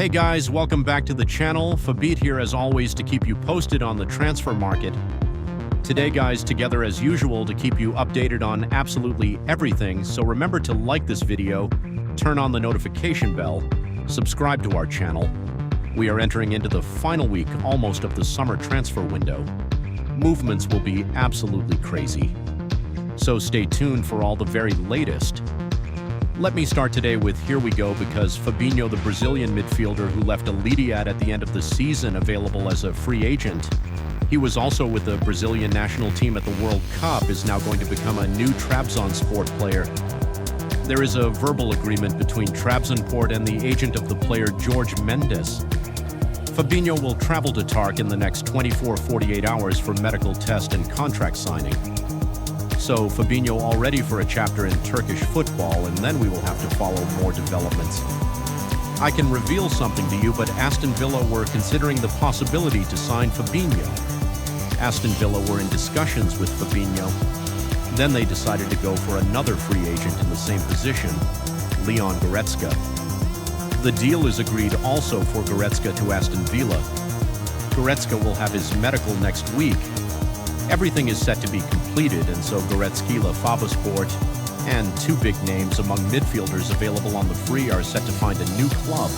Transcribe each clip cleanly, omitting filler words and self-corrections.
Hey guys, welcome back to the channel. Fabinho here as always to keep you posted on the transfer market. Today guys, together as usual to keep you updated on absolutely everything, so remember to like this video, turn on the notification bell, subscribe to our channel. We are entering into the final week almost of the summer transfer window. Movements will be absolutely crazy. So stay tuned for all the very latest. Let me start today with Here We Go because Fabinho, the Brazilian midfielder who left a Liga at the end of the season available as a free agent. He was also with the Brazilian national team at the World Cup, is now going to become a new Trabzonspor player. There is a verbal agreement between Trabzonspor and the agent of the player Jorge Mendes. Fabinho will travel to Tark in the next 24-48 hours for medical test and contract signing. So Fabinho all ready for a chapter in Turkish football, and then we will have to follow more developments. I can reveal something to you, but Aston Villa were considering the possibility to sign Fabinho. Aston Villa were in discussions with Fabinho. Then they decided to go for another free agent in the same position, Leon Goretzka. The deal is agreed also for Goretzka to Aston Villa. Goretzka will have his medical next week. Everything is set to be completed, and so Goretzka, Fabasport, and two big names among midfielders available on the free are set to find a new club.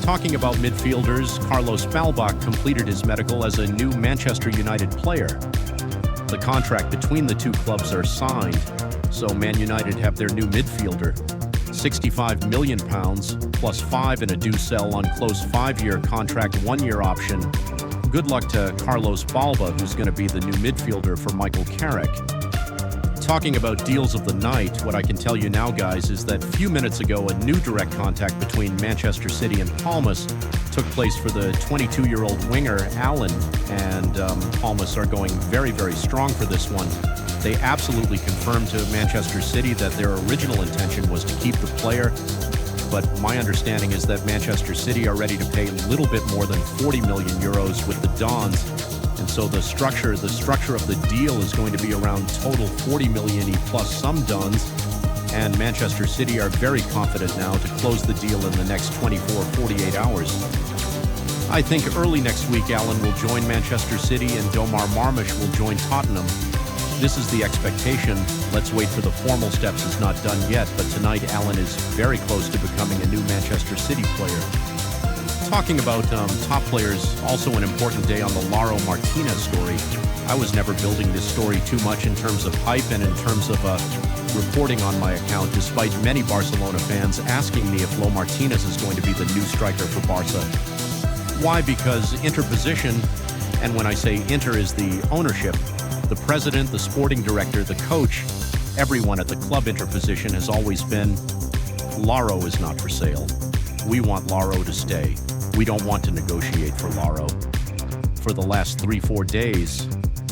Talking about midfielders, Carlos Baleba completed his medical as a new Manchester United player. The contract between the two clubs are signed, so Man United have their new midfielder. £65 million plus 5 in a due sell on close 5-year contract, 1-year option. Good luck to Carlos Baleba, who's going to be the new midfielder for Michael Carrick. Talking about deals of the night, what I can tell you now, guys, is that few minutes ago, a new direct contact between Manchester City and Palmas took place for the 22-year-old winger, Allen, and Palmas are going very, very strong for this one. They absolutely confirmed to Manchester City that their original intention was to keep the player, but my understanding is that Manchester City are ready to pay a little bit more than 40 million euros with the Dons, and so the structure of the deal is going to be around total 40 million plus some Dons, and Manchester City are very confident now to close the deal in the next 24-48 hours. I think early next week Allen will join Manchester City and Domar Marmash will join Tottenham. This is the expectation. Let's wait for the formal steps. Is not done yet, but tonight Allen is very close to becoming a new Manchester City player. Talking about top players, also an important day on the Lautaro Martínez story. I was never building this story too much in terms of hype and in terms of reporting on my account, despite many Barcelona fans asking me if Martínez is going to be the new striker for Barca. Why? Because interposition, and when I say Inter is the ownership, the president, the sporting director, the coach, everyone at the club interposition has always been, Lautaro is not for sale. We want Lautaro to stay. We don't want to negotiate for Lautaro. For the last 3-4 days,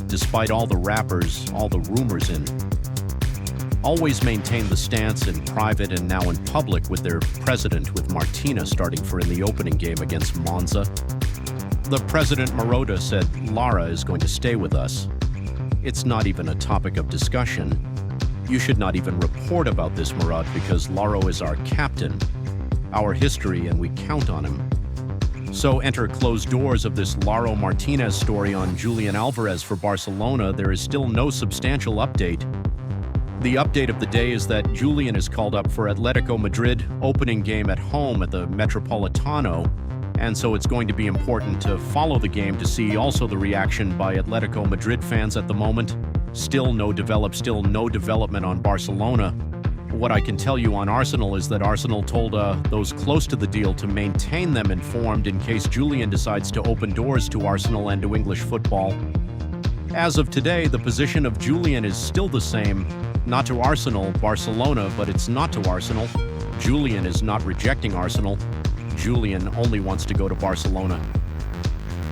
despite all the rappers, all the rumors always maintained the stance in private and now in public with their president, with Martínez starting for in the opening game against Monza. The president, Marotta, said Lara is going to stay with us. It's not even a topic of discussion. You should not even report about this, Murat, because Lautaro is our captain, our history, and we count on him. So enter closed doors of this Lautaro Martínez story on Julián Álvarez for Barcelona. There is still no substantial update. The update of the day is that Julián is called up for Atletico Madrid opening game at home at the Metropolitano, and so it's going to be important to follow the game to see also the reaction by Atletico Madrid fans at the moment. Still no development on Barcelona. What I can tell you on Arsenal is that Arsenal told those close to the deal to maintain them informed in case Julián decides to open doors to Arsenal and to English football. As of today, the position of Julián is still the same. Not to Arsenal, Barcelona, but it's not to Arsenal. Julián is not rejecting Arsenal. Julián only wants to go to Barcelona.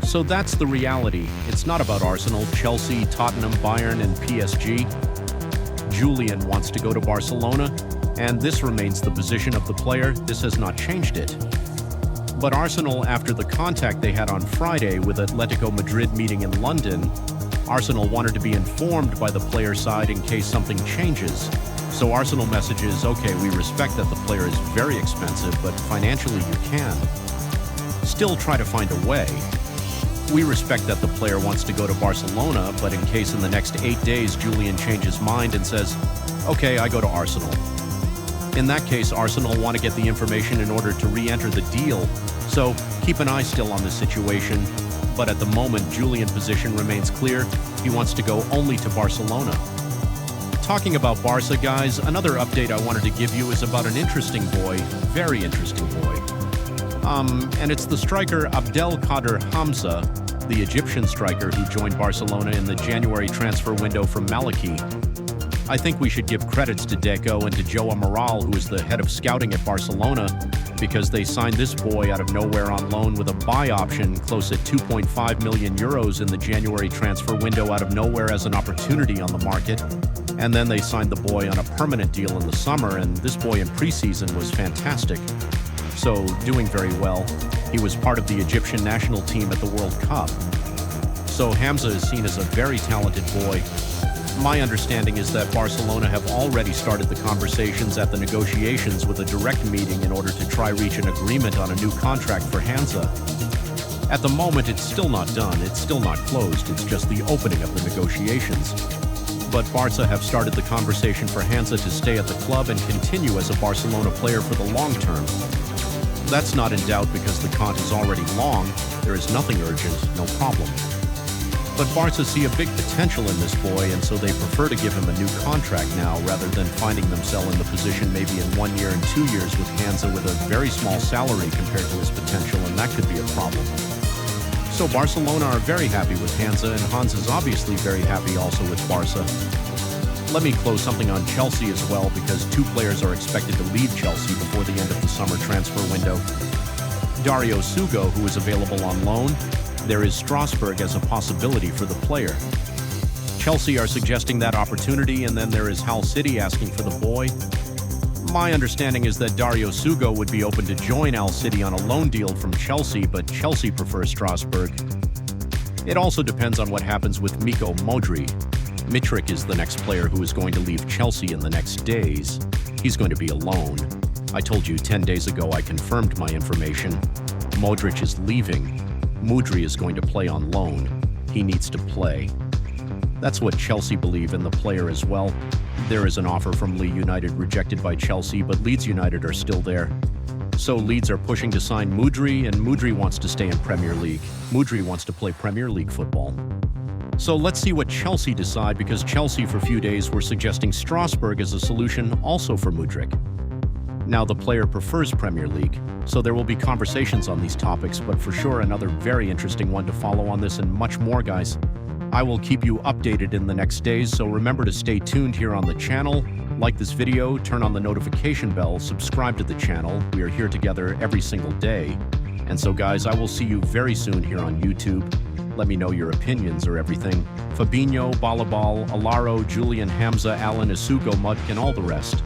So that's the reality. It's not about Arsenal, Chelsea, Tottenham, Bayern, and PSG. Julián wants to go to Barcelona, and this remains the position of the player. This has not changed it. But Arsenal, after the contact they had on Friday with Atletico Madrid meeting in London, Arsenal wanted to be informed by the player side in case something changes. So Arsenal messages, okay, we respect that the player is very expensive, but financially you can still try to find a way. We respect that the player wants to go to Barcelona, but in case in the next 8 days Julian changes mind and says, okay, I go to Arsenal. In that case, Arsenal want to get the information in order to re-enter the deal, so keep an eye still on the situation. But at the moment, Julian's position remains clear. He wants to go only to Barcelona. Talking about Barca, guys, another update I wanted to give you is about an interesting boy, very interesting boy. And it's the striker Abdelkader Hamza, the Egyptian striker who joined Barcelona in the January transfer window from Maliki. I think we should give credits to Deco and to Joe Amaral, who is the head of scouting at Barcelona, because they signed this boy out of nowhere on loan with a buy option close at 2.5 million euros in the January transfer window out of nowhere as an opportunity on the market. And then they signed the boy on a permanent deal in the summer, and this boy in preseason was fantastic. So, doing very well. He was part of the Egyptian national team at the World Cup. So Hamza is seen as a very talented boy. My understanding is that Barcelona have already started the conversations at the negotiations with a direct meeting in order to try reach an agreement on a new contract for Hamza. At the moment, it's still not done, it's still not closed, it's just the opening of the negotiations. But Barca have started the conversation for Hamza to stay at the club and continue as a Barcelona player for the long term. That's not in doubt because the con is already long, there is nothing urgent, no problem. But Barca see a big potential in this boy, and so they prefer to give him a new contract now rather than finding themselves in the position maybe in 1 year and 2 years with Hamza with a very small salary compared to his potential, and that could be a problem. So Barcelona are very happy with Hamza, and Hans is obviously very happy also with Barca. Let me close something on Chelsea as well, because 2 players are expected to leave Chelsea before the end of the summer transfer window. Dario Sugo, who is available on loan. There is Strasbourg as a possibility for the player. Chelsea are suggesting that opportunity, and then there is Hull City asking for the boy. My understanding is that Dario Sugo would be open to join Hull City on a loan deal from Chelsea, but Chelsea prefers Strasbourg. It also depends on what happens with Miko Modric. Mitrovic is the next player who is going to leave Chelsea in the next days. He's going to be a loan. I told you 10 days ago I confirmed my information. Modric is leaving. Modric is going to play on loan. He needs to play. That's what Chelsea believe in the player as well. There is an offer from Leeds United rejected by Chelsea, but Leeds United are still there. So Leeds are pushing to sign Modric, and Modric wants to stay in Premier League. Modric wants to play Premier League football. So let's see what Chelsea decide, because Chelsea for a few days were suggesting Strasbourg as a solution also for Modric. Now the player prefers Premier League, so there will be conversations on these topics, but for sure another very interesting one to follow on this and much more, guys. I will keep you updated in the next days, so remember to stay tuned here on the channel. Like this video, turn on the notification bell, subscribe to the channel. We are here together every single day. And so guys, I will see you very soon here on YouTube. Let me know your opinions or everything. Fabinho, Baleba, Alaro, Julian, Hamza, Alan, Isugo, Mudk, and all the rest.